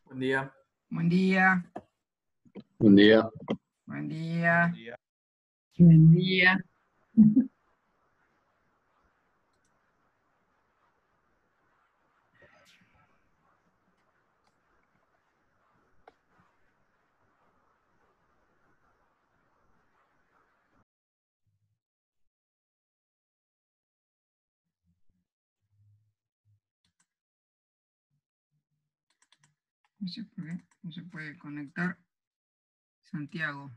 Buen día. Buen día. Buen día. Buen día. Buen día. No sé por qué no se puede conectar Santiago.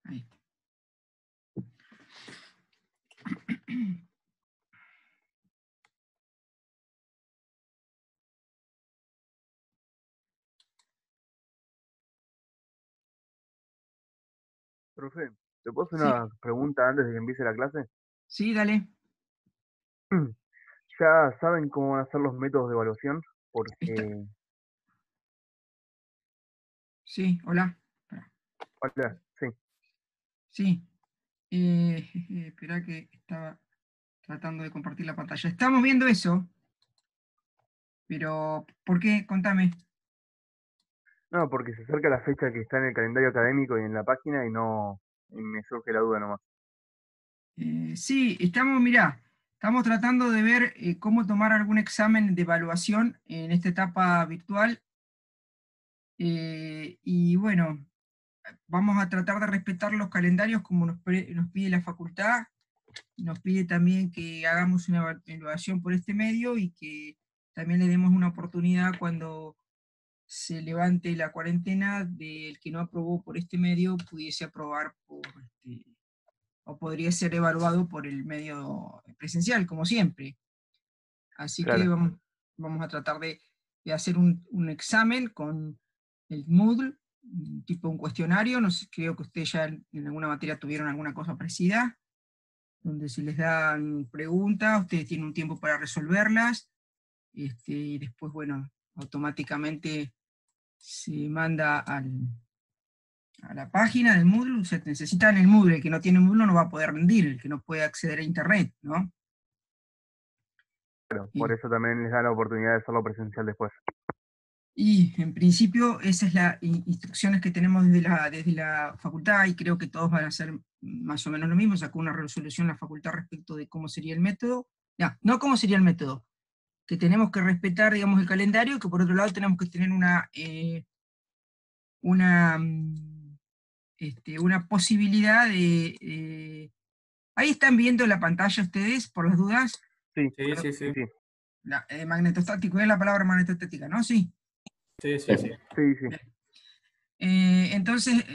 Ahí. Profe, ¿te puedo hacer Sí, una pregunta antes de que empiece la clase? sí, dale. ¿Ya saben cómo van a ser los métodos de evaluación? Está. Porque, Sí, hola. Espera. hola, sí, Sí. Espera que estaba tratando de compartir la pantalla. Estamos viendo eso, pero ¿por qué? Contame. no, porque se acerca la fecha que está en el calendario académico y en la página y me surge la duda nomás. Sí, mirá, estamos tratando de ver cómo tomar algún examen de evaluación en esta etapa virtual. Y bueno, vamos a tratar de respetar los calendarios como nos pide la facultad, nos pide también que hagamos una evaluación por este medio y que también le demos una oportunidad cuando se levante la cuarentena del que no aprobó por este medio pudiese aprobar o podría ser evaluado por el medio presencial, como siempre. Así que Claro, vamos a tratar de hacer un examen con el Moodle, tipo un cuestionario, no sé, creo que ustedes ya en alguna materia tuvieron alguna cosa parecida, donde se les dan preguntas, ustedes tienen un tiempo para resolverlas, y después, bueno, automáticamente se manda a la página del Moodle, o sea, necesitan el Moodle, el que no tiene Moodle no va a poder rendir, el que no puede acceder a internet, ¿no? claro, por Y, eso también les da la oportunidad de hacerlo presencial después. y en principio esas son las instrucciones que tenemos desde la facultad, y creo que todos van a hacer más o menos lo mismo. Sacó una resolución la facultad respecto de cómo sería el método, no cómo sería el método, que tenemos que respetar, digamos, el calendario, y que por otro lado tenemos que tener una, una posibilidad de. Ahí están viendo la pantalla ustedes, por las dudas. Sí, Sí, sí, sí. sí, Magnetostático, es la palabra magnetostática, ¿no? Sí. Sí, sí, sí. sí, sí. Bien. Entonces,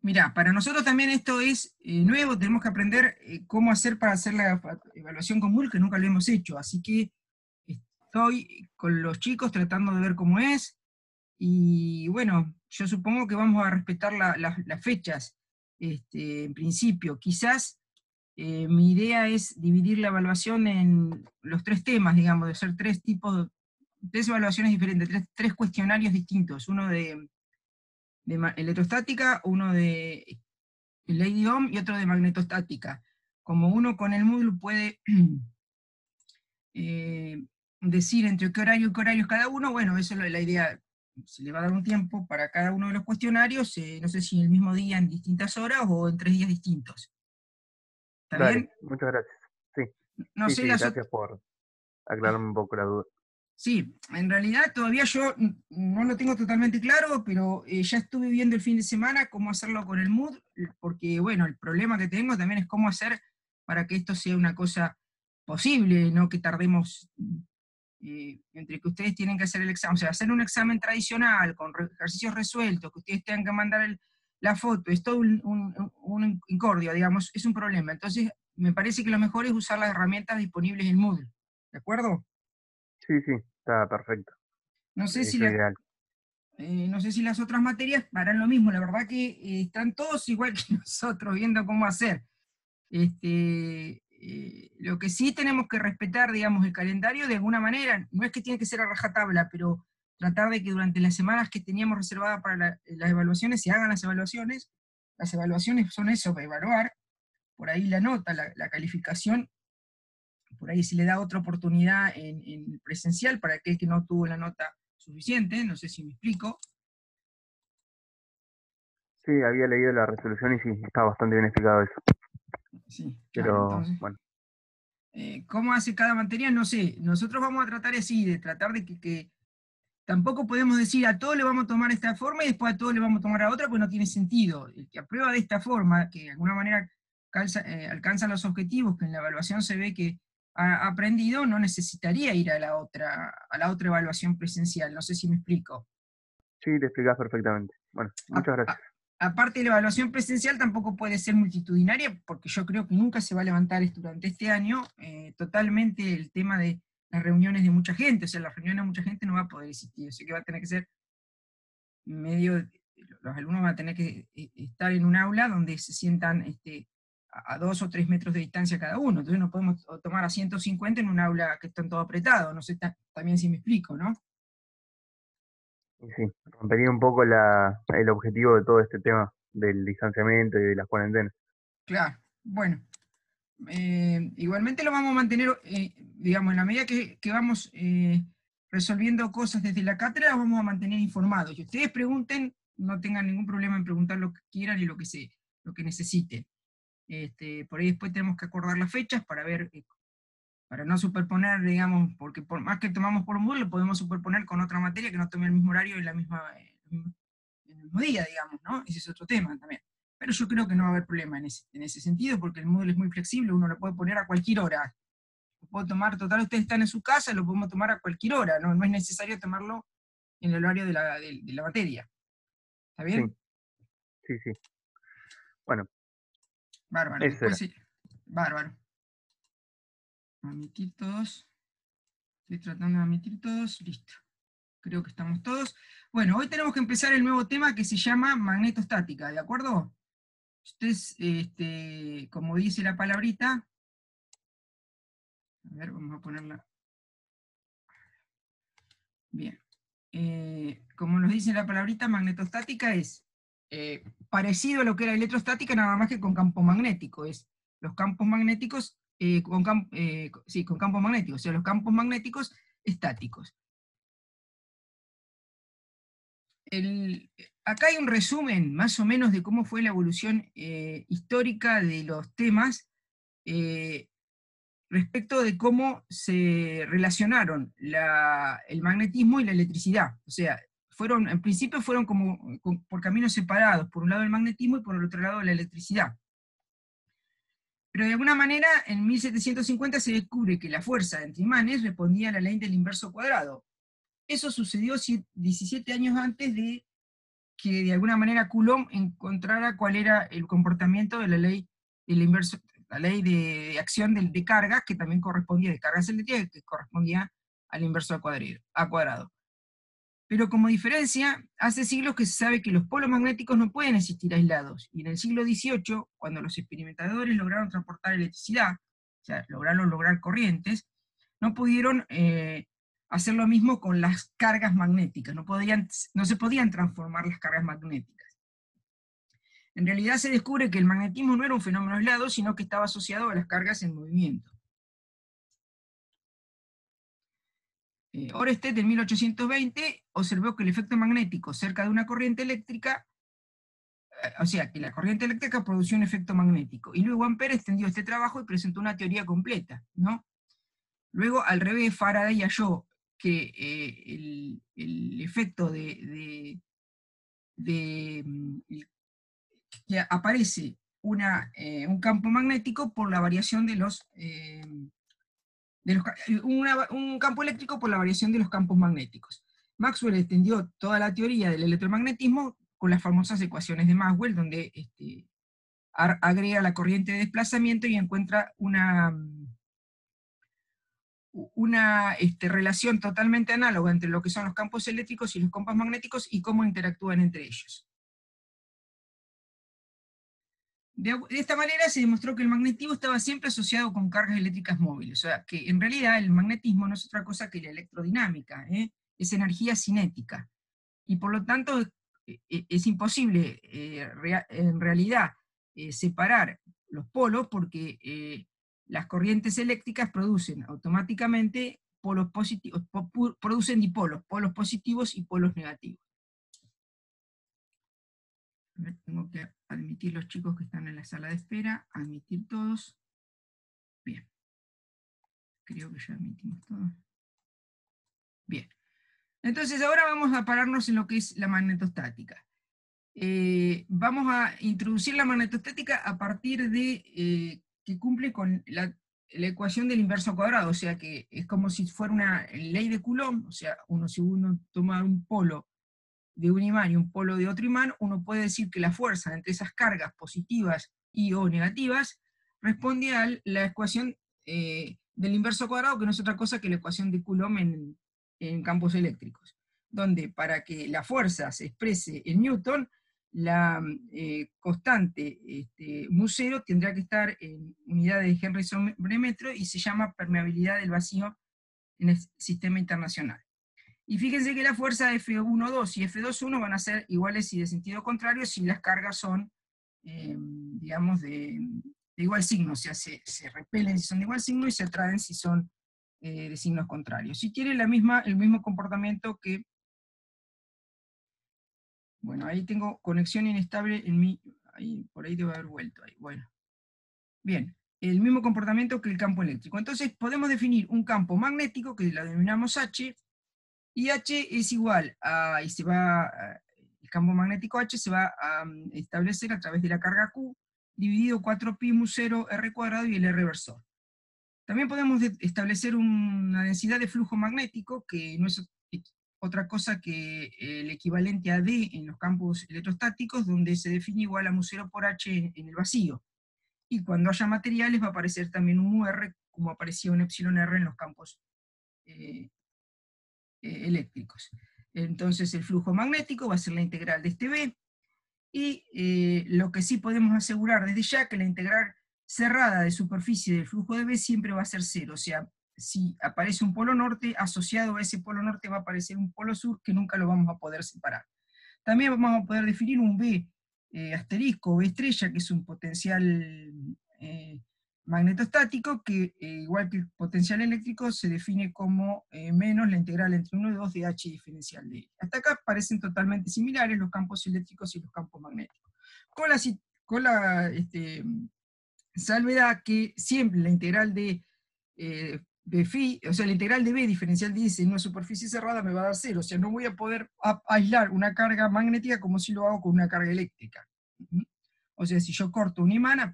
mirá, para nosotros también esto es nuevo, tenemos que aprender cómo hacer para hacer la evaluación con Moodle, que nunca lo hemos hecho, así que estoy con los chicos tratando de ver cómo es, y bueno, yo supongo que vamos a respetar las fechas, en principio. Quizás mi idea es dividir la evaluación en los tres temas, digamos, de hacer tres evaluaciones diferentes, tres cuestionarios distintos, uno de electrostática, uno de Lady Ohm y otro de magnetostática. Como uno con el Moodle puede decir entre qué horario y qué horario es cada uno, bueno, eso es la idea. Se le va a dar un tiempo para cada uno de los cuestionarios, no sé si el mismo día en distintas horas o en 3 días distintos. ¿Está Dale, bien? muchas gracias. Sí, No sí, sé sí, las otras. gracias por aclararme un poco la duda. Sí, en realidad todavía yo no lo tengo totalmente claro, pero ya estuve viendo el fin de semana cómo hacerlo con el Moodle, porque bueno, el problema que tengo también es cómo hacer para que esto sea una cosa posible, no que tardemos entre que ustedes tienen que hacer el examen, o sea, hacer un examen tradicional con ejercicios resueltos, que ustedes tengan que mandar la foto, es todo un incordio, digamos, es un problema. Entonces, me parece que lo mejor es usar las herramientas disponibles en Moodle, ¿de acuerdo? Sí, sí, está perfecto. No sé Es si lo la, ideal. no sé si las otras materias harán lo mismo, la verdad que están todos igual que nosotros viendo cómo hacer. Lo que sí tenemos que respetar, digamos, el calendario de alguna manera, no es que tiene que ser a rajatabla, pero tratar de que durante las semanas que teníamos reservadas para las evaluaciones se hagan las evaluaciones. Las evaluaciones son eso, para evaluar, por ahí la nota, la calificación por ahí se le da otra oportunidad en presencial para aquel que no tuvo la nota suficiente, no sé si me explico. Sí, había leído la resolución y sí, está bastante bien explicado eso. Sí, claro, Pero entonces, bueno, ¿cómo hace cada materia? No sé, nosotros vamos a tratar así, de tratar de que tampoco podemos decir a todos le vamos a tomar esta forma y después a todos le vamos a tomar a otra, pues no tiene sentido. El que aprueba de esta forma, que de alguna manera alcanza los objetivos que en la evaluación se ve que ha aprendido, no necesitaría ir a la otra evaluación presencial. No sé si me explico. sí, te explicás perfectamente. Bueno, A- muchas gracias. a- Aparte, la evaluación presencial tampoco puede ser multitudinaria, porque yo creo que nunca se va a levantar durante este año totalmente el tema de las reuniones de mucha gente. O sea, las reuniones de mucha gente no va a poder existir. O sea, que va a tener que ser los alumnos van a tener que estar en un aula donde se sientan a 2 o 3 metros de distancia cada uno. Entonces no podemos tomar a 150 en un aula que están todo apretado. No sé también si me explico, ¿no? Y sí, rompería un poco el objetivo de todo este tema del distanciamiento y de las cuarentenas. Claro, bueno. Igualmente lo vamos a mantener, digamos, en la medida que vamos resolviendo cosas desde la cátedra, los vamos a mantener informados. Y ustedes pregunten, no tengan ningún problema en preguntar lo que quieran y lo que necesiten. Por ahí después tenemos que acordar las fechas para ver, para no superponer, digamos, porque por más que tomamos por Moodle, lo podemos superponer con otra materia que no tome el mismo horario en en el mismo día, digamos, ¿no? Ese es otro tema también. Pero yo creo que no va a haber problema en ese sentido, porque el Moodle es muy flexible, uno lo puede poner a cualquier hora. Lo puedo tomar, total, ustedes están en su casa, lo podemos tomar a cualquier hora, no, no es necesario tomarlo en el horario de la materia. ¿Está Sí, bien? sí, sí. Bueno, Bárbaro. eso Después era. sí. Bárbaro. Admitir todos. Estoy tratando de admitir todos. Listo. Creo que estamos todos. Bueno, hoy tenemos que empezar el nuevo tema que se llama magnetostática, ¿de acuerdo? Ustedes, como dice la palabrita, a ver, vamos a ponerla. Bien. Como nos dice la palabrita, magnetostática es parecido a lo que era electrostática, nada más que con campo magnético. Es los campos magnéticos sí, con campos magnéticos, o sea, los campos magnéticos estáticos. Acá hay un resumen más o menos de cómo fue la evolución histórica de los temas respecto de cómo se relacionaron el magnetismo y la electricidad. O sea, en principio fueron por caminos separados, por un lado el magnetismo y por el otro lado la electricidad. Pero de alguna manera, en 1750 se descubre que la fuerza entre imanes respondía a la ley del inverso cuadrado. Eso sucedió 17 años antes de que de alguna manera Coulomb encontrara cuál era el comportamiento de la ley del inverso, la ley de acción de cargas, que también correspondía, de cargas eléctricas, que correspondía al inverso a cuadrado. Pero como diferencia, hace siglos que se sabe que los polos magnéticos no pueden existir aislados, y en el siglo XVIII, cuando los experimentadores lograron transportar electricidad, o sea, lograron lograr corrientes, no pudieron hacer lo mismo con las cargas magnéticas, no se podían transformar las cargas magnéticas. En realidad se descubre que el magnetismo no era un fenómeno aislado, sino que estaba asociado a las cargas en movimiento. Oersted en 1820 observó que el efecto magnético cerca de una corriente eléctrica, o sea, que la corriente eléctrica producía un efecto magnético, y luego Ampère extendió este trabajo y presentó una teoría completa, ¿no? Luego, al revés, Faraday halló que el efecto que aparece un campo magnético por la variación un campo eléctrico por la variación de los campos magnéticos. Maxwell extendió toda la teoría del electromagnetismo con las famosas ecuaciones de Maxwell, donde agrega la corriente de desplazamiento y encuentra una relación totalmente análoga entre lo que son los campos eléctricos y los campos magnéticos y cómo interactúan entre ellos. De esta manera se demostró que el magnetismo estaba siempre asociado con cargas eléctricas móviles, o sea, que en realidad el magnetismo no es otra cosa que la electrodinámica, es energía cinética, y por lo tanto es imposible en realidad separar los polos porque las corrientes eléctricas producen automáticamente polos positivos, producen dipolos, polos positivos y polos negativos. A ver, tengo que admitir los chicos que están en la sala de espera, admitir todos. Bien. Creo que ya admitimos todos. Bien. Entonces ahora vamos a pararnos en lo que es la magnetostática. Vamos a introducir la magnetostática a partir de que cumple con la ecuación del inverso cuadrado, o sea que es como si fuera una ley de Coulomb, o sea, si uno toma un polo de un imán y un polo de otro imán, uno puede decir que la fuerza entre esas cargas positivas y o negativas responde a la ecuación del inverso cuadrado, que no es otra cosa que la ecuación de Coulomb en campos eléctricos, donde para que la fuerza se exprese en Newton, la constante mu0 tendrá que estar en unidades de Henry sobre metro y se llama permeabilidad del vacío en el sistema internacional. Y fíjense que la fuerza F1,2 y F2,1 van a ser iguales y de sentido contrario si las cargas son, digamos, de igual signo, o sea, se repelen si son de igual signo y se atraen si son de signos contrarios. Si tiene el mismo comportamiento que... Bueno, ahí tengo conexión inestable en mi... por ahí debe haber vuelto. Ahí. Bueno. Bien, el mismo comportamiento que el campo eléctrico. Entonces podemos definir un campo magnético, que lo denominamos H, y H es igual a... el campo magnético H se va a establecer a través de la carga Q, dividido 4pi mu0 r cuadrado y el r versor. También podemos establecer una densidad de flujo magnético, que no es otra cosa que el equivalente a D en los campos electrostáticos, donde se define igual a mu0 por H en el vacío. Y cuando haya materiales va a aparecer también un mu-r, como aparecía un epsilon r en los campos eléctricos. Entonces el flujo magnético va a ser la integral de este B, y lo que sí podemos asegurar desde ya, que la integral cerrada de superficie del flujo de B siempre va a ser 0, o sea, si aparece un polo norte, asociado a ese polo norte va a aparecer un polo sur que nunca lo vamos a poder separar. También vamos a poder definir un B asterisco, B estrella, que es un potencial magnetostático, que igual que el potencial eléctrico se define como menos la integral entre 1 y 2 de H diferencial de L. Hasta acá parecen totalmente similares los campos eléctricos y los campos magnéticos. Con la salvedad que siempre la integral de phi, o sea, la integral de B diferencial de S en una superficie cerrada me va a dar 0, o sea, no voy a poder aislar una carga magnética como si lo hago con una carga eléctrica. O sea, si yo corto un imán,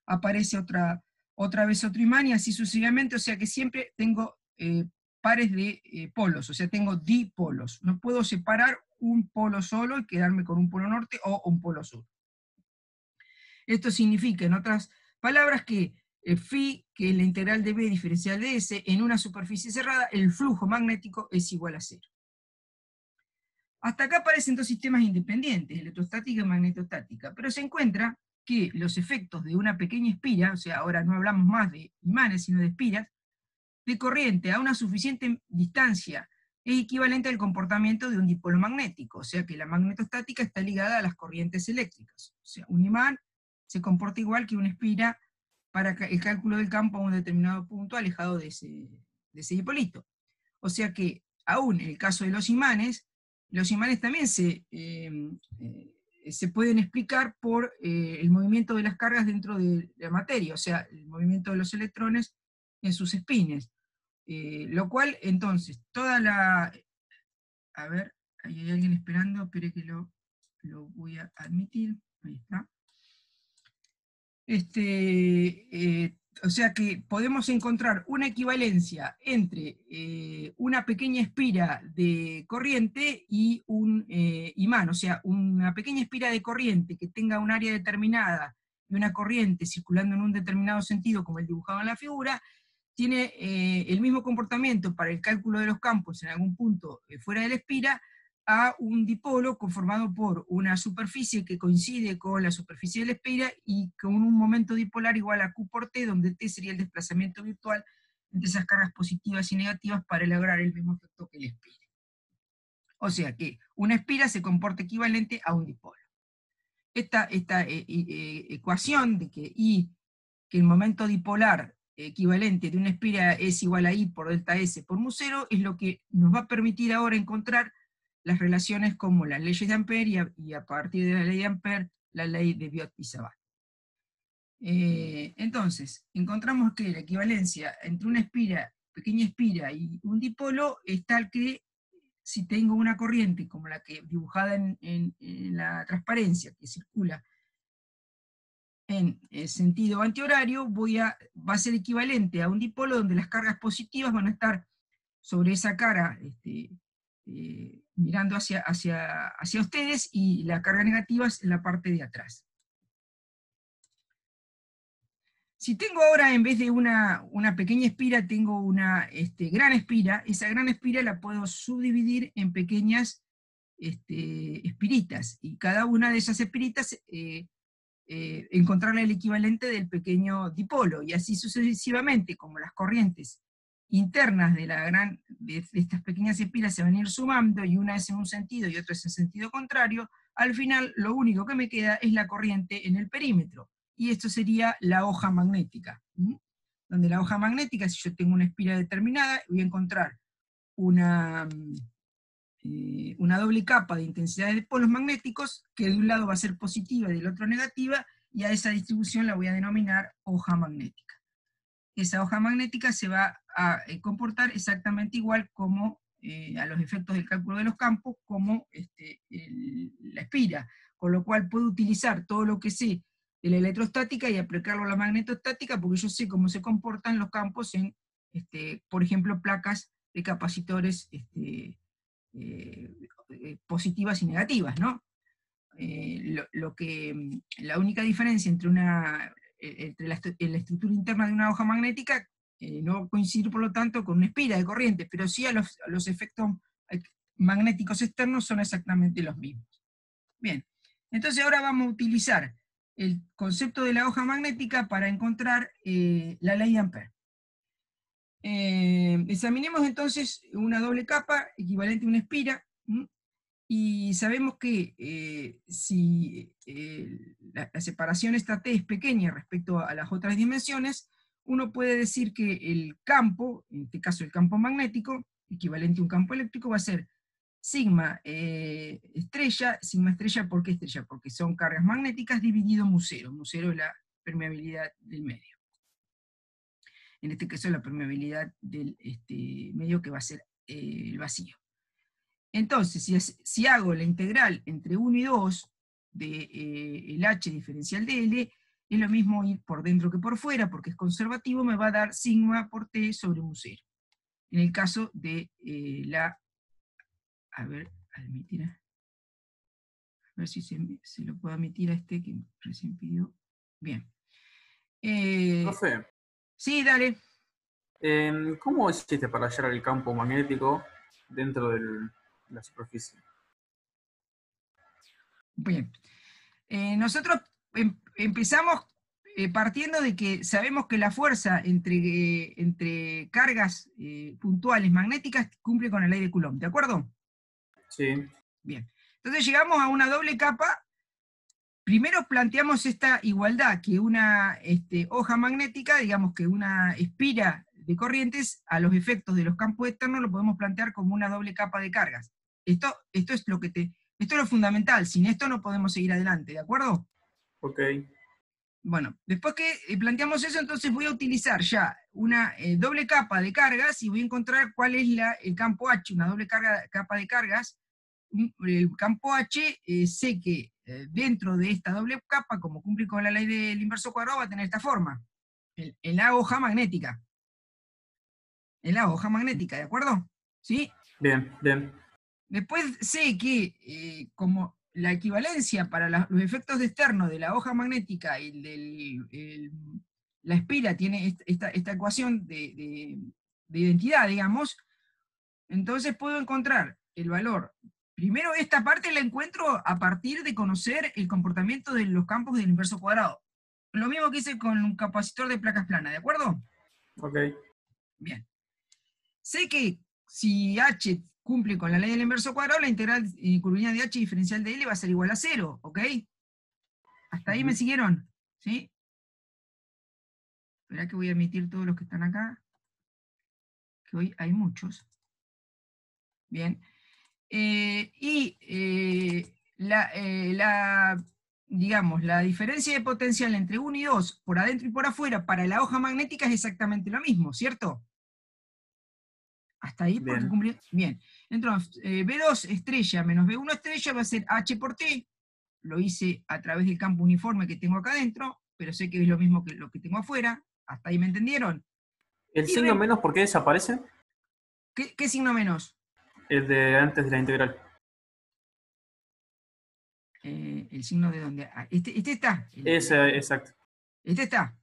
aparece otra vez otro imán, y así sucesivamente, o sea que siempre tengo pares de polos, o sea, tengo dipolos. No puedo separar un polo solo y quedarme con un polo norte o un polo sur. Esto significa, en otras palabras, que phi, que es la integral de B diferencial de S, en una superficie cerrada, el flujo magnético es igual a 0. Hasta acá aparecen dos sistemas independientes, electrostática y magnetostática, pero se encuentra que los efectos de una pequeña espira, o sea, ahora no hablamos más de imanes, sino de espiras, de corriente a una suficiente distancia es equivalente al comportamiento de un dipolo magnético, o sea que la magnetostática está ligada a las corrientes eléctricas. O sea, un imán se comporta igual que una espira para el cálculo del campo a un determinado punto alejado de ese dipolito. O sea que, aún en el caso de los imanes también se pueden explicar por el movimiento de las cargas dentro de la materia, o sea, el movimiento de los electrones en sus espines. Lo cual, entonces, toda la... A ver, ahí hay alguien esperando, espere que lo voy a admitir. Ahí está. O sea que podemos encontrar una equivalencia entre una pequeña espira de corriente y un imán, o sea, una pequeña espira de corriente que tenga un área determinada y una corriente circulando en un determinado sentido, como el dibujado en la figura, tiene el mismo comportamiento para el cálculo de los campos en algún punto fuera de la espira, a un dipolo conformado por una superficie que coincide con la superficie de la espira y con un momento dipolar igual a Q por T, donde T sería el desplazamiento virtual entre esas cargas positivas y negativas para lograr el mismo efecto que la espira. O sea que una espira se comporta equivalente a un dipolo. Esta ecuación de que el momento dipolar equivalente de una espira es igual a I por delta S por mu 0, es lo que nos va a permitir ahora encontrar las relaciones como las leyes de Ampère y a partir de la ley de Ampère, la ley de Biot-Savart. Entonces, encontramos que la equivalencia entre una espira, pequeña espira y un dipolo es tal que si tengo una corriente como la que dibujada en la transparencia que circula en el sentido antihorario, va a ser equivalente a un dipolo donde las cargas positivas van a estar sobre esa cara, mirando hacia ustedes, y la carga negativa es en la parte de atrás. Si tengo ahora, en vez de una pequeña espira, tengo una gran espira, esa gran espira la puedo subdividir en pequeñas espiritas, y cada una de esas espiritas encontrarle el equivalente del pequeño dipolo, y así sucesivamente, como las corrientes internas de estas pequeñas espiras se van a ir sumando, y una es en un sentido y otra es en sentido contrario, al final lo único que me queda es la corriente en el perímetro, y esto sería la hoja magnética, donde la hoja magnética, si yo tengo una espira determinada, voy a encontrar una doble capa de intensidad de polos magnéticos, que de un lado va a ser positiva y del otro negativa, y a esa distribución la voy a denominar hoja magnética. Esa hoja magnética se va a comportar exactamente igual como a los efectos del cálculo de los campos, como la espira, con lo cual puedo utilizar todo lo que sé de la electrostática y aplicarlo a la magnetostática, porque yo sé cómo se comportan los campos en, por ejemplo, placas de capacitores positivas y negativas, ¿no? La única diferencia entre la estructura interna de una hoja magnética no coincide, por lo tanto, con una espira de corriente, pero sí a los efectos magnéticos externos son exactamente los mismos. Bien, entonces ahora vamos a utilizar el concepto de la hoja magnética para encontrar la ley de Ampère. Examinemos entonces una doble capa equivalente a una espira, y sabemos que si la separación esta T es pequeña respecto a las otras dimensiones, uno puede decir que el campo, en este caso el campo magnético, equivalente a un campo eléctrico, va a ser sigma estrella. ¿Por qué estrella? Porque son cargas magnéticas dividido mu 0. Mu 0 es la permeabilidad del medio. En este caso la permeabilidad del medio, que va a ser el vacío. Entonces, si hago la integral entre 1 y 2 de el H diferencial de L, es lo mismo ir por dentro que por fuera, porque es conservativo, me va a dar sigma por T sobre mu 0. En el caso de a ver si se lo puedo admitir a que recién pidió. Bien. Profe, Sí, dale. ¿cómo hiciste para hallar el campo magnético dentro de la superficie? Bien. Nosotros empezamos partiendo de que sabemos que la fuerza entre cargas puntuales magnéticas cumple con la ley de Coulomb, ¿de acuerdo? Sí. Bien. Entonces llegamos a una doble capa. Primero planteamos esta igualdad, que una hoja magnética, digamos que una espira de corrientes, a los efectos de los campos externos lo podemos plantear como una doble capa de cargas. Esto es lo fundamental, sin esto no podemos seguir adelante, ¿de acuerdo? Ok. Bueno, después que planteamos eso, entonces voy a utilizar ya una doble capa de cargas, y voy a encontrar cuál es el campo H, una doble capa de cargas. El campo H, sé que dentro de esta doble capa, como cumple con la ley del inverso cuadrado, va a tener esta forma, en la hoja magnética. En la hoja magnética, ¿de acuerdo? ¿Sí? Bien, bien. Después sé que como la equivalencia para los efectos externos de la hoja magnética y la espira tiene esta ecuación de identidad, digamos, entonces puedo encontrar el valor. Primero, esta parte la encuentro a partir de conocer el comportamiento de los campos del inverso cuadrado. Lo mismo que hice con un capacitor de placas planas, ¿de acuerdo? Ok. Bien. Sé que si H cumple con la ley del inverso cuadrado, la integral curvilínea de H diferencial de L va a ser igual a 0, ¿ok? ¿Hasta ahí me siguieron? ¿Sí? Esperá que voy a emitir todos los que están acá, que hoy hay muchos. Bien. Digamos, la diferencia de potencial entre 1 y 2, por adentro y por afuera, para la hoja magnética es exactamente lo mismo, ¿cierto? Hasta ahí porque Bien. cumplí. Bien. Entonces, B2 estrella menos B1 estrella va a ser H por T. Lo hice a través del campo uniforme que tengo acá adentro, pero sé que es lo mismo que lo que tengo afuera. ¿Hasta ahí me entendieron? ¿El Y signo menos por qué desaparece? ¿Qué signo menos? El de antes de la integral. El signo de dónde. Este está. Ese, exacto. Este está.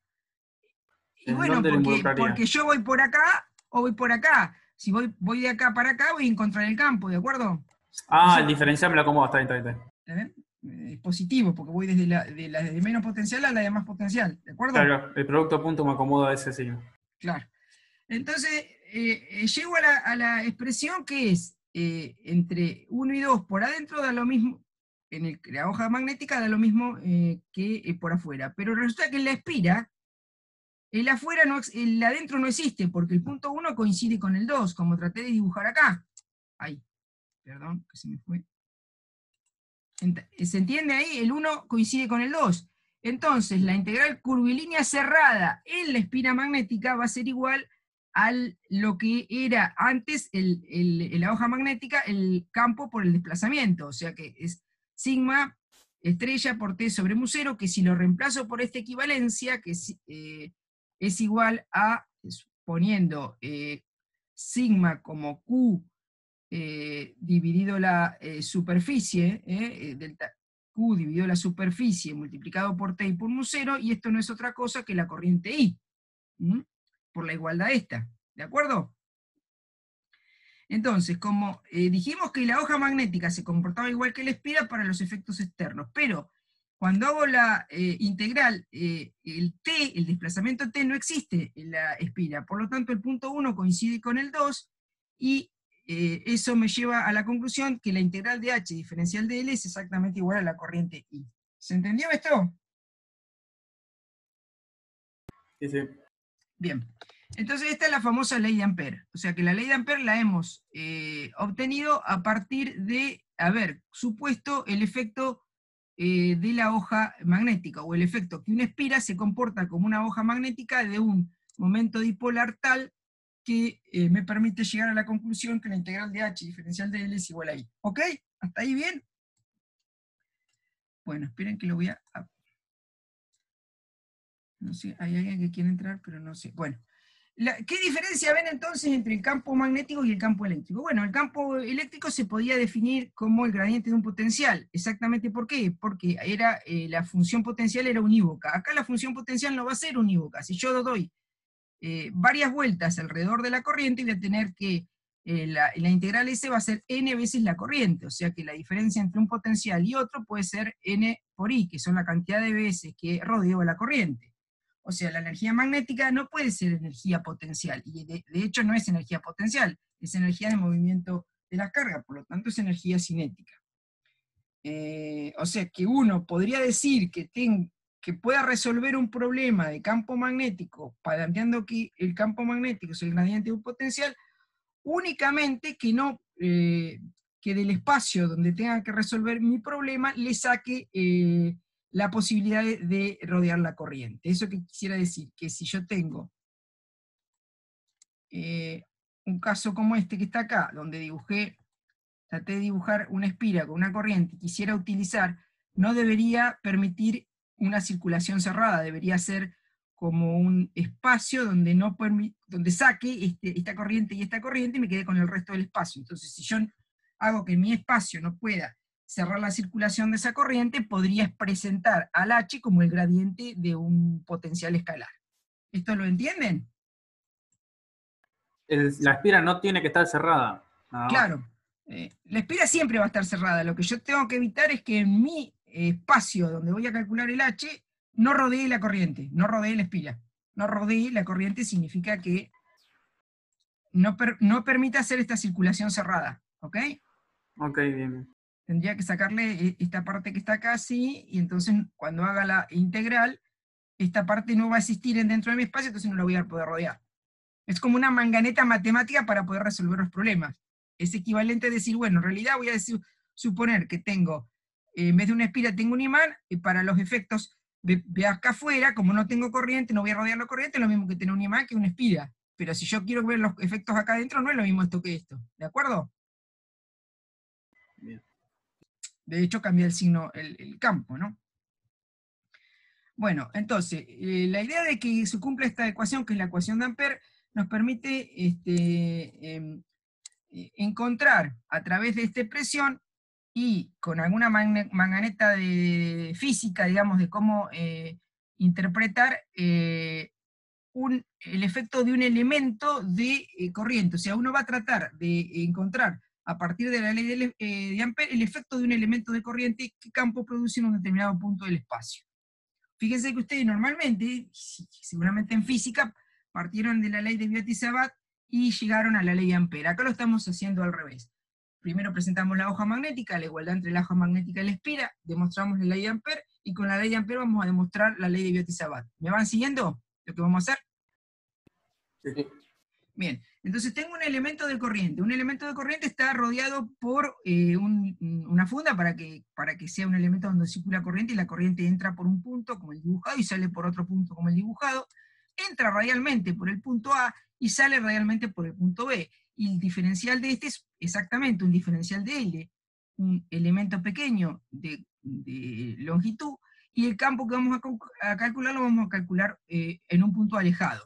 Y ¿En bueno, dónde lo involucraría? porque yo voy por acá o voy por acá. Si voy de acá para acá, voy a encontrar el campo, ¿de acuerdo? Ah, Eso- el diferencial me lo acomoda, está bien, está bien. ¿está bien? Es positivo, porque voy desde la de menos potencial a la de más potencial, ¿de acuerdo? Claro, el producto a punto me acomoda ese signo. Claro. Entonces, llego a la expresión que es entre 1 y 2 por adentro da lo mismo, la hoja magnética da lo mismo que por afuera. Pero resulta que en la espira, el adentro no existe, porque el punto 1 coincide con el 2, como traté de dibujar acá. Ahí, perdón, que se me fue. ¿Se entiende ahí? El 1 coincide con el 2. Entonces, la integral curvilínea cerrada en la espira magnética va a ser igual a lo que era antes en la hoja magnética el campo por el desplazamiento. O sea que es sigma estrella por T sobre mu0, que si lo reemplazo por esta equivalencia, que es igual a, poniendo sigma como Q dividido la superficie, delta Q dividido la superficie multiplicado por T y por mu0, y esto no es otra cosa que la corriente I, por la igualdad esta, ¿de acuerdo? Entonces, como dijimos que la hoja magnética se comportaba igual que la espira para los efectos externos, pero cuando hago la integral, el T, el desplazamiento T no existe en la espira, por lo tanto el punto 1 coincide con el 2, y eso me lleva a la conclusión que la integral de H diferencial de L es exactamente igual a la corriente I. ¿Se entendió esto? Sí, sí. Bien. Entonces esta es la famosa ley de Ampère. O sea que la ley de Ampère la hemos obtenido a partir de haber supuesto el efecto de la hoja magnética, o el efecto que una espira se comporta como una hoja magnética de un momento dipolar tal que me permite llegar a la conclusión que la integral de H diferencial de L es igual a I. ¿Ok? ¿Hasta ahí bien? Bueno, esperen que lo voy a... No sé, hay alguien que quiere entrar, pero no sé. Bueno, ¿qué diferencia ven entonces entre el campo magnético y el campo eléctrico? Bueno, el campo eléctrico se podía definir como el gradiente de un potencial. ¿Exactamente por qué? Porque era, la función potencial era unívoca. Acá la función potencial no va a ser unívoca. Si yo doy varias vueltas alrededor de la corriente, voy a tener que la integral S va a ser n veces la corriente, o sea que la diferencia entre un potencial y otro puede ser n por I, que son la cantidad de veces que rodeo a la corriente. O sea, la energía magnética no puede ser energía potencial, y de hecho no es energía potencial, es energía de movimiento de la carga, por lo tanto es energía cinética. O sea que uno podría decir que pueda resolver un problema de campo magnético, planteando que el campo magnético es el gradiente de un potencial, únicamente que no, que del espacio donde tenga que resolver mi problema le saque la posibilidad de rodear la corriente. Eso que quisiera decir, que si yo tengo un caso como este que está acá, donde traté de dibujar una espira con una corriente y quisiera utilizar, no debería permitir una circulación cerrada, debería ser como un espacio donde, donde saque esta corriente y me quede con el resto del espacio. Entonces, si yo hago que mi espacio no pueda cerrar la circulación de esa corriente, podría presentar al H como el gradiente de un potencial escalar. ¿Esto lo entienden? La espira no tiene que estar cerrada. Nada más. Claro. La espira siempre va a estar cerrada. Lo que yo tengo que evitar es que en mi espacio donde voy a calcular el H, no rodee la corriente, no rodee la espira. No rodee la corriente significa que no permite hacer esta circulación cerrada. ¿Ok? Ok, bien. Tendría que sacarle esta parte que está acá así, y entonces cuando haga la integral, esta parte no va a existir dentro de mi espacio, entonces no la voy a poder rodear. Es como una manganeta matemática para poder resolver los problemas. Es equivalente a decir, bueno, en realidad voy a suponer que tengo, en vez de una espira tengo un imán, y para los efectos de acá afuera, como no tengo corriente, no voy a rodear la corriente, es lo mismo que tener un imán que una espira. Pero si yo quiero ver los efectos acá adentro, no es lo mismo esto que esto. ¿De acuerdo? Bien. De hecho, cambia el signo, el campo, ¿no? Bueno, entonces, la idea de que se cumpla esta ecuación, que es la ecuación de Ampère, nos permite encontrar a través de esta expresión y con alguna manganeta de física, digamos, de cómo interpretar el efecto de un elemento de corriente. O sea, uno va a tratar de encontrar a partir de la ley de Ampère el efecto de un elemento de corriente que campo produce en un determinado punto del espacio. Fíjense que ustedes normalmente, seguramente en física, partieron de la ley de Biot-Savart y llegaron a la ley de Ampère. Acá lo estamos haciendo al revés. Primero presentamos la hoja magnética, la igualdad entre la hoja magnética y la espira, demostramos la ley de Ampère, y con la ley de Ampère vamos a demostrar la ley de Biot-Savart. ¿Me van siguiendo lo que vamos a hacer? Sí. Bien, entonces tengo un elemento de corriente. Un elemento de corriente está rodeado por una funda para que sea un elemento donde circula corriente, y la corriente entra por un punto, como el dibujado, y sale por otro punto, como el dibujado. Entra radialmente por el punto A y sale radialmente por el punto B. Y el diferencial de este es exactamente un diferencial de L, un elemento pequeño de longitud, y el campo que vamos a calcular lo vamos a calcular en un punto alejado.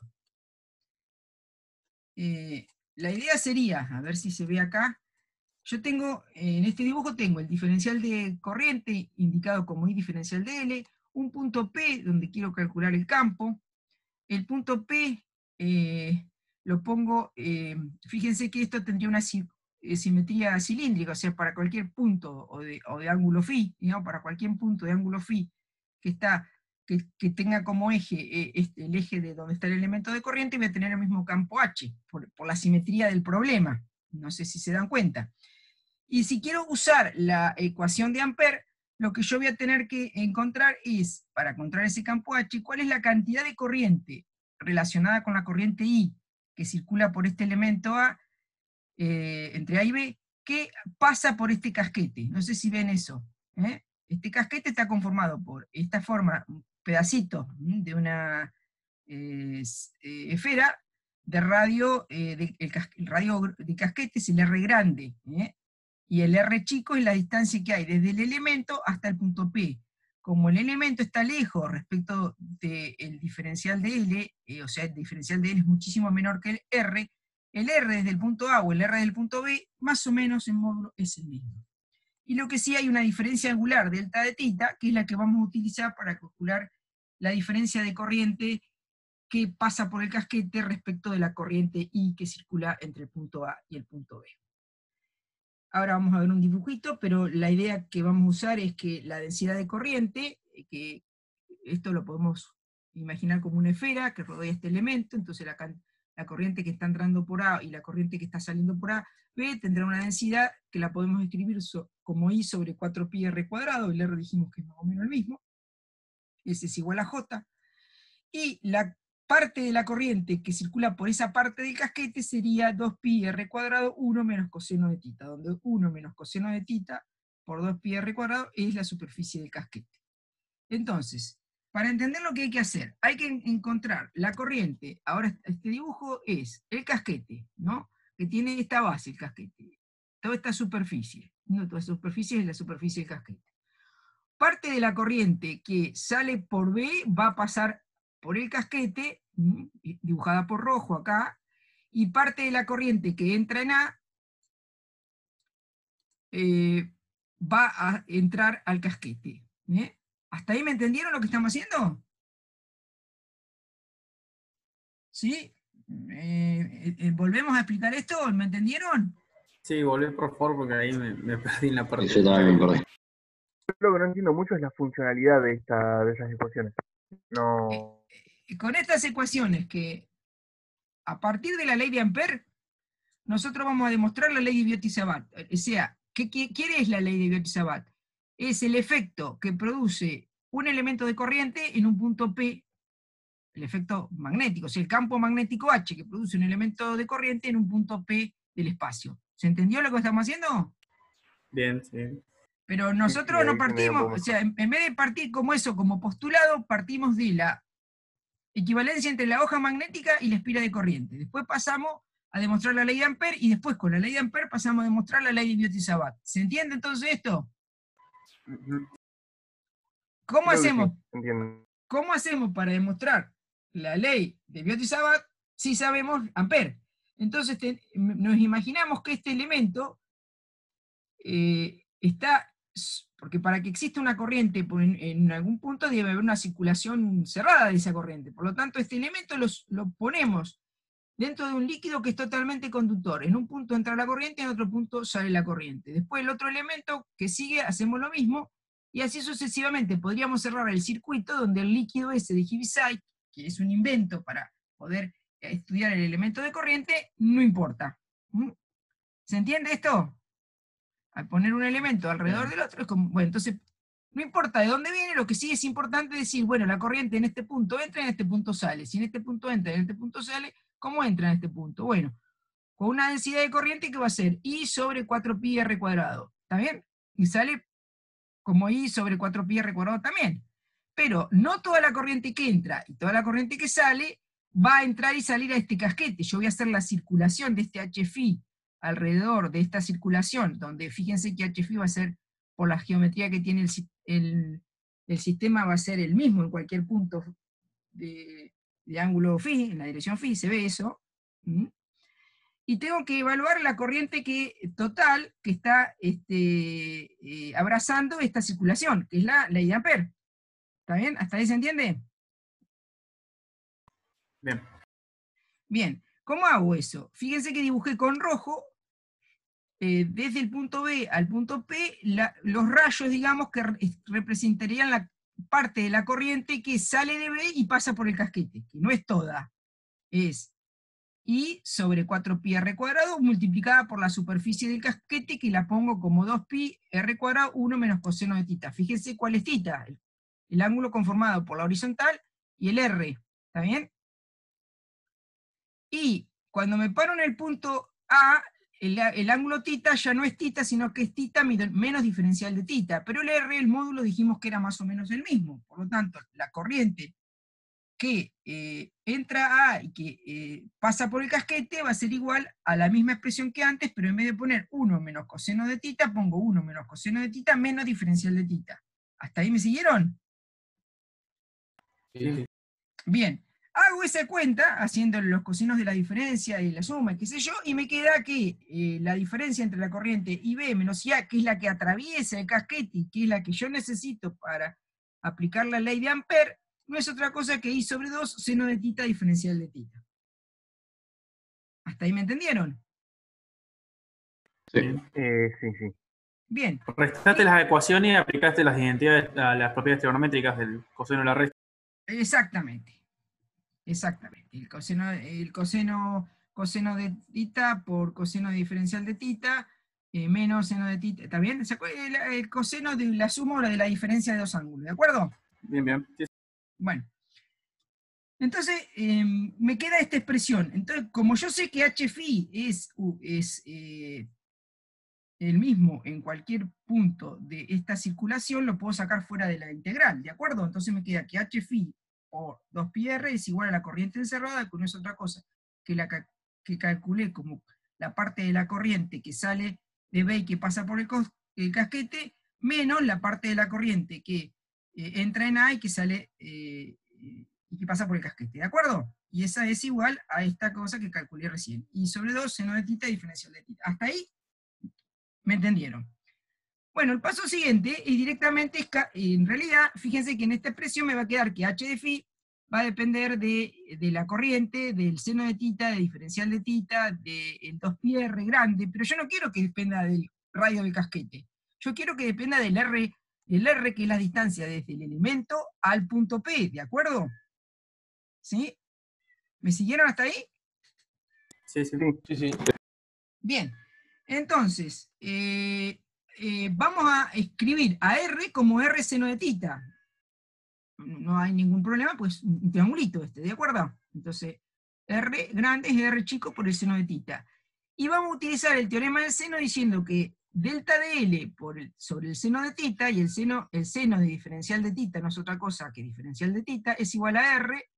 La idea sería, a ver si se ve acá, yo tengo, en este dibujo tengo el diferencial de corriente indicado como I diferencial de L, un punto P donde quiero calcular el campo. El punto P lo pongo, fíjense que esto tendría una simetría cilíndrica, o sea, para cualquier punto o de ángulo φ, ¿no? Para cualquier punto de ángulo φ que tenga como eje el eje de donde está el elemento de corriente, voy a tener el mismo campo H, por la simetría del problema. No sé si se dan cuenta. Y si quiero usar la ecuación de Ampère, lo que yo voy a tener que encontrar es, para encontrar ese campo H, cuál es la cantidad de corriente relacionada con la corriente I, que circula por este elemento A, entre A y B, que pasa por este casquete. No sé si ven eso. Este casquete está conformado por esta forma, un pedacito de una esfera de radio, el radio de casquete es el R grande, y el R chico es la distancia que hay desde el elemento hasta el punto P. Como el elemento está lejos respecto del diferencial de L, o sea, el diferencial de L es muchísimo menor que el R desde el punto A o el R del punto B, más o menos en módulo es el mismo. Y lo que sí hay una diferencia angular delta de θ, que es la que vamos a utilizar para calcular la diferencia de corriente que pasa por el casquete respecto de la corriente I que circula entre el punto A y el punto B. Ahora vamos a ver un dibujito, pero la idea que vamos a usar es que la densidad de corriente, que esto lo podemos imaginar como una esfera que rodea este elemento, entonces la corriente que está entrando por A y la corriente que está saliendo por A, B, tendrá una densidad que la podemos escribir como I sobre 4πr², el R dijimos que es más o menos el mismo, S es igual a J, y la parte de la corriente que circula por esa parte del casquete sería 2πr², 1 menos coseno de θ, donde 1 menos coseno de θ por 2πr² es la superficie del casquete. Entonces, para entender lo que hay que hacer, hay que encontrar la corriente. Ahora este dibujo es el casquete, ¿no? Que tiene esta base, el casquete. Toda esta superficie, ¿no? Toda esta superficie es la superficie del casquete. Parte de la corriente que sale por B va a pasar por el casquete, dibujada por rojo acá, y parte de la corriente que entra en A va a entrar al casquete. ¿Hasta ahí me entendieron lo que estamos haciendo? ¿Sí? ¿Volvemos a explicar esto? ¿Me entendieron? Sí, volví por favor porque ahí me perdí en la parte. Yo también me perdí. Lo que no entiendo mucho es la funcionalidad de esas ecuaciones. No. Con estas ecuaciones que, a partir de la ley de Ampère, nosotros vamos a demostrar la ley de Biot-Savart. O sea, ¿qué es la ley de Biot-Savart? Es el efecto que produce un elemento de corriente en un punto P el efecto magnético, o sea, el campo magnético H que produce un elemento de corriente en un punto P del espacio. ¿Se entendió lo que estamos haciendo? Bien, sí. Pero Sí, nosotros no ahí se me dio un partimos, poco o sea, en vez de partir como eso, como postulado, partimos de la equivalencia entre la hoja magnética y la espira de corriente. Después pasamos a demostrar la ley de Ampère, y después con la ley de Ampère pasamos a demostrar la ley de Biot-Savart. ¿Se entiende entonces esto? Ujú. ¿Cómo Creo que hacemos? sí, entiendo. ¿Cómo hacemos para demostrar la ley de Biot-Savart si sabemos Ampère? Entonces nos imaginamos que este elemento está, porque para que exista una corriente en algún punto debe haber una circulación cerrada de esa corriente. Por lo tanto, este elemento lo ponemos dentro de un líquido que es totalmente conductor. En un punto entra la corriente, en otro punto sale la corriente. Después el otro elemento que sigue, hacemos lo mismo, y así sucesivamente podríamos cerrar el circuito donde el líquido ese de Heaviside, que es un invento para poder estudiar el elemento de corriente, no importa. ¿Mm? ¿Se entiende esto? Al poner un elemento alrededor del otro, es como, bueno, entonces, no importa de dónde viene, lo que sí es importante decir, bueno, la corriente en este punto entra, en este punto sale. Si en este punto entra, en este punto sale, ¿cómo entra en este punto? Bueno, con una densidad de corriente que va a ser I sobre 4pi r cuadrado, ¿está bien? Y sale como I sobre 4pi r cuadrado también. Pero no toda la corriente que entra y toda la corriente que sale va a entrar y salir a este casquete. Yo voy a hacer la circulación de este Hφ alrededor de esta circulación, donde fíjense que Hφ va a ser, por la geometría que tiene el sistema, va a ser el mismo en cualquier punto de ángulo φ, en la dirección φ, se ve eso. ¿Mm? Y tengo que evaluar la corriente total que está abrazando esta circulación, que es la ley de Ampère. ¿Está bien? ¿Hasta ahí se entiende? Bien. Bien. ¿Cómo hago eso? Fíjense que dibujé con rojo, desde el punto B al punto P, los rayos, digamos, que representarían la parte de la corriente que sale de B y pasa por el casquete, que no es toda. Es I sobre 4pi r cuadrado multiplicada por la superficie del casquete, que la pongo como 2pi r cuadrado 1 menos coseno de tita. Fíjense cuál es tita, el ángulo conformado por la horizontal y el r, ¿está bien? Y cuando me paro en el punto A, el ángulo tita ya no es tita, sino que es tita menos diferencial de tita, pero el r, el módulo, dijimos que era más o menos el mismo. Por lo tanto, la corriente que entra A y que pasa por el casquete va a ser igual a la misma expresión que antes, pero en vez de poner 1 menos coseno de tita, pongo 1 menos coseno de tita menos diferencial de tita. ¿Hasta ahí me siguieron? Sí. Bien, hago esa cuenta, haciendo los cosinos de la diferencia y la suma, y qué sé yo, y me queda que la diferencia entre la corriente IB menos IA, que es la que atraviesa el casquete y que es la que yo necesito para aplicar la ley de Ampère, no es otra cosa que I sobre 2 seno de tita diferencial de tita. ¿Hasta ahí me entendieron? Sí. Sí, sí. Bien. Restaste las ecuaciones y aplicaste las identidades, las propiedades trigonométricas del coseno de la recta. Exactamente. Exactamente. El coseno de tita por coseno diferencial de tita, menos seno de tita. ¿Está bien? El coseno de la suma o la de la diferencia de dos ángulos, ¿de acuerdo? Bien, bien. Sí. Bueno. Entonces, me queda esta expresión. Entonces, como yo sé que Hφ es el mismo en cualquier punto de esta circulación, lo puedo sacar fuera de la integral, ¿de acuerdo? Entonces me queda que Hφ por 2πr es igual a la corriente encerrada, que no es otra cosa que que calculé como la parte de la corriente que sale de B y que pasa por el casquete, menos la parte de la corriente que entra en A y que sale y que pasa por el casquete, ¿de acuerdo? Y esa es igual a esta cosa que calculé recién. Y sobre 2 seno de tita diferencial de tita. ¿Hasta ahí me entendieron? Bueno, el paso siguiente es directamente, en realidad, fíjense que en esta expresión me va a quedar que h de phi va a depender de la corriente, del seno de tita, del diferencial de tita, del 2πr grande, pero yo no quiero que dependa del radio del casquete. Yo quiero que dependa del R que es la distancia desde el elemento al punto P, ¿de acuerdo? ¿Sí? ¿Me siguieron hasta ahí? Sí, sí. Sí. Bien, entonces, vamos a escribir a R como R seno de tita. no hay ningún problema, pues un triangulito este, ¿de acuerdo? Entonces, R grande es R chico por el seno de tita. Y vamos a utilizar el teorema del seno diciendo que delta de L sobre el seno de tita, y el seno de diferencial de tita no es otra cosa que diferencial de tita, es igual a R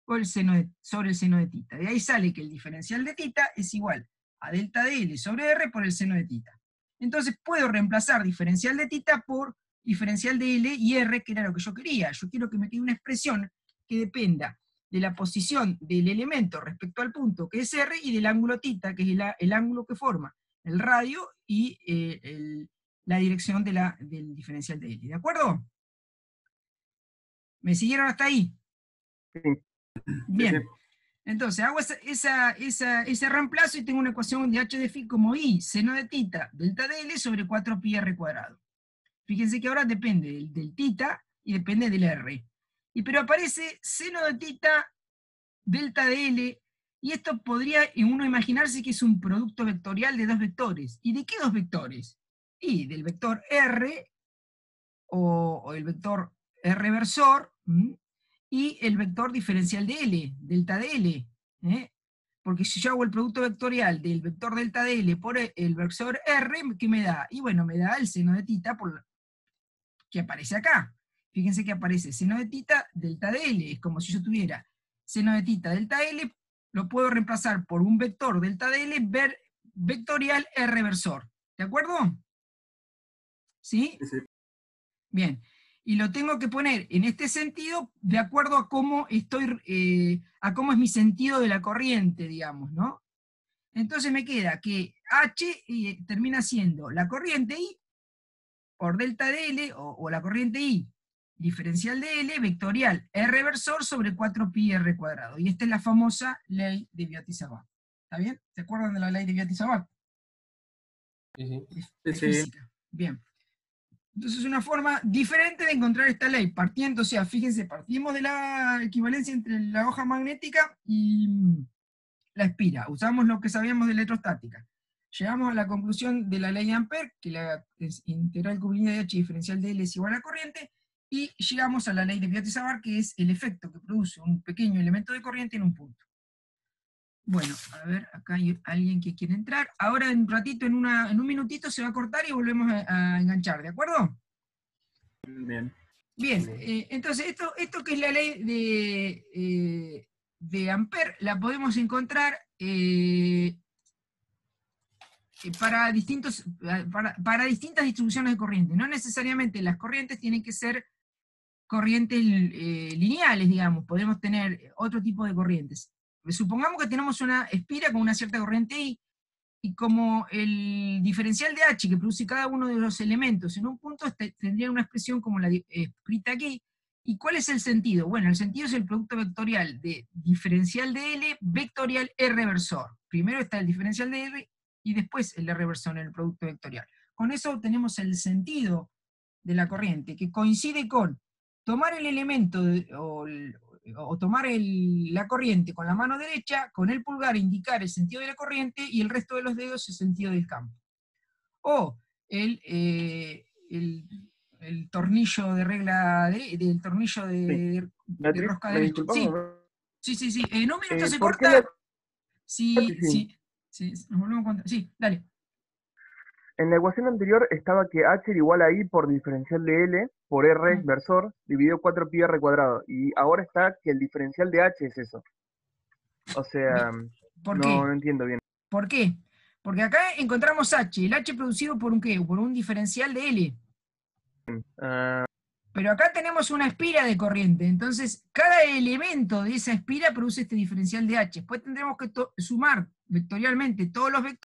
por sobre el seno de tita. De ahí sale que el diferencial de tita es igual a delta de L sobre R por el seno de tita. Entonces puedo reemplazar diferencial de tita por diferencial de L y R, que era lo que yo quería. Yo quiero que me quede una expresión que dependa de la posición del elemento respecto al punto, que es R, y del ángulo tita, que es el ángulo que forma el radio y la dirección del diferencial de L. ¿De acuerdo? ¿Me siguieron hasta ahí? Sí. Bien. Entonces hago ese reemplazo y tengo una ecuación de h de phi como I, seno de tita, delta de L sobre 4 pi r cuadrado. Fíjense que ahora depende del tita y depende del R. Pero aparece seno de tita, delta de L, y esto podría uno imaginarse que es un producto vectorial de dos vectores. ¿Y de qué dos vectores? Y del vector R, o el vector R versor, y el vector diferencial de L, delta de L. Porque si yo hago el producto vectorial del vector delta de L por el versor R, ¿qué me da? Y bueno, me da el seno de tita que aparece acá. Fíjense que aparece seno de tita, delta de L. Es como si yo tuviera seno de tita, delta L, lo puedo reemplazar por un vector delta de L vectorial R versor. ¿De acuerdo? ¿Sí? Sí, sí. Bien. Y lo tengo que poner en este sentido de acuerdo a cómo a cómo es mi sentido de la corriente, digamos, ¿no? Entonces me queda que H termina siendo la corriente I por delta de L, o la corriente I diferencial de L, vectorial R versor sobre 4 pi R cuadrado. Y esta es la famosa ley de Biot-Savart. ¿Está bien? ¿Se acuerdan de la ley de Biot-Savart? Sí. De física. Bien. Entonces es una forma diferente de encontrar esta ley, partiendo, o sea, fíjense, partimos de la equivalencia entre la hoja magnética y la espira. Usamos lo que sabíamos de electrostática. Llegamos a la conclusión de la ley de Ampère, que la integral curvilínea de H diferencial de L es igual a la corriente, y llegamos a la ley de Biot-Savart, que es el efecto que produce un pequeño elemento de corriente en un punto. Bueno, a ver, acá hay alguien que quiere entrar. Ahora en un ratito, en un minutito se va a cortar y volvemos a enganchar, ¿de acuerdo? Bien. Bien, entonces esto que es la ley de Ampère, la podemos encontrar para distintas distribuciones de corriente. No necesariamente las corrientes tienen que ser corrientes lineales, digamos, podemos tener otro tipo de corrientes. Supongamos que tenemos una espira con una cierta corriente I, y como el diferencial de H que produce cada uno de los elementos en un punto tendría una expresión como la escrita aquí. ¿Y cuál es el sentido? Bueno, el sentido es el producto vectorial de diferencial de L vectorial R versor. Primero está el diferencial de R y después el R versor en el producto vectorial. Con eso obtenemos el sentido de la corriente, que coincide con tomar el elemento o tomar la corriente con la mano derecha, con el pulgar indicar el sentido de la corriente y el resto de los dedos el sentido del campo. O el tornillo de regla, del tornillo de rosca derecha. Sí. En un minuto se corta. Sí, nos volvemos a contar. Sí, dale. En la ecuación anterior estaba que H era igual a I por diferencial de L por R versor dividido 4 pi R cuadrado. Y ahora está que el diferencial de H es eso. O sea, no entiendo bien. ¿Por qué? Porque acá encontramos H. El H producido por un ¿qué? Por un diferencial de L. Pero acá tenemos una espira de corriente. Entonces, cada elemento de esa espira produce este diferencial de H. Después tendremos que sumar vectorialmente todos los vectores